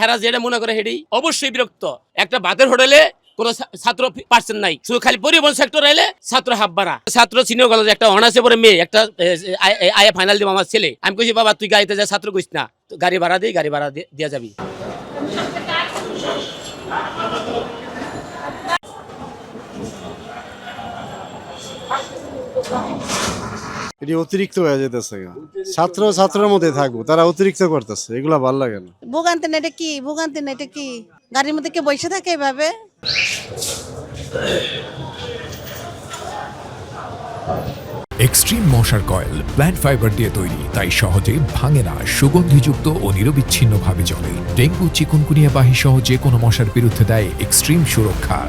হেরা যেটা মনে করে হেডি অবশ্যই বিরক্ত। একটা ভাতের হোটেলে কোন ছাত্র পার্সেন্ট নাই, শুধু খালি পরিবহন সেক্টর এলে ছাত্র হাব্বারা। ছাত্র সিনিয়র কলেজ একটা অনার্সে পড়ে মেয়ে একটা আয়া ফাইনাল দিব আমার ছেলে, আমি কইছি বাবা তুই গাড়িতে যা, ছাত্র কইস না, গাড়ি ভাড়া দিই, গাড়ি ভাড়া দিয়া যাবি। এটি অতিরিক্ত হয়ে যেতেছে, ছাত্রের মধ্যে থাকবো, তারা অতিরিক্ত করতেছে, এগুলা ভালো লাগে না। ভোগান্তি না, এটা কি ভোগান্তি না, এটা কি গাড়ির মধ্যে কে বসে থাকে এভাবে? এক্সট্রিম মশার কয়েল প্ল্যান্ট ফাইবার দিয়ে তৈরি, তাই সহজে ভাঙে না, সুগন্ধিযুক্ত ও নিরবিচ্ছিন্নভাবে জ্বলে। ডেঙ্গু, চিকুনগুনিয়া বাহি সহ যে কোনো মশার বিরুদ্ধে দেয় এক্সট্রিম সুরক্ষা।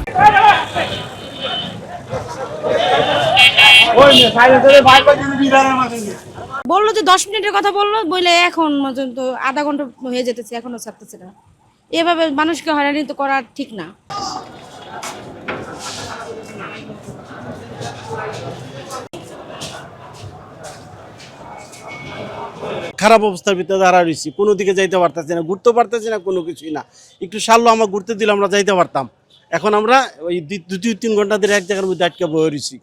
বললো যে 10 মিনিটের কথা বললো, বলে এখন পর্যন্ত আধা ঘন্টা হয়ে যেতেছে, এখনো ছাড়তেছে না। এভাবে মানুষকে হয়রানি তো করা ঠিক না। খারাপ অবস্থার ভিতরে দাঁড়া রয়েছি, কোনো দিকে যাইতে পারতেছি না, ঘুরতে পারতেছি না, কোনো কিছুই না। একটু সারলো আমরা ঘুরতে দিলে আমরা যাইতে পারতাম, এখন আমরা ওই 2-3 ঘন্টা ধরে এক জায়গার মধ্যে আটকে বয়ে রয়েছি।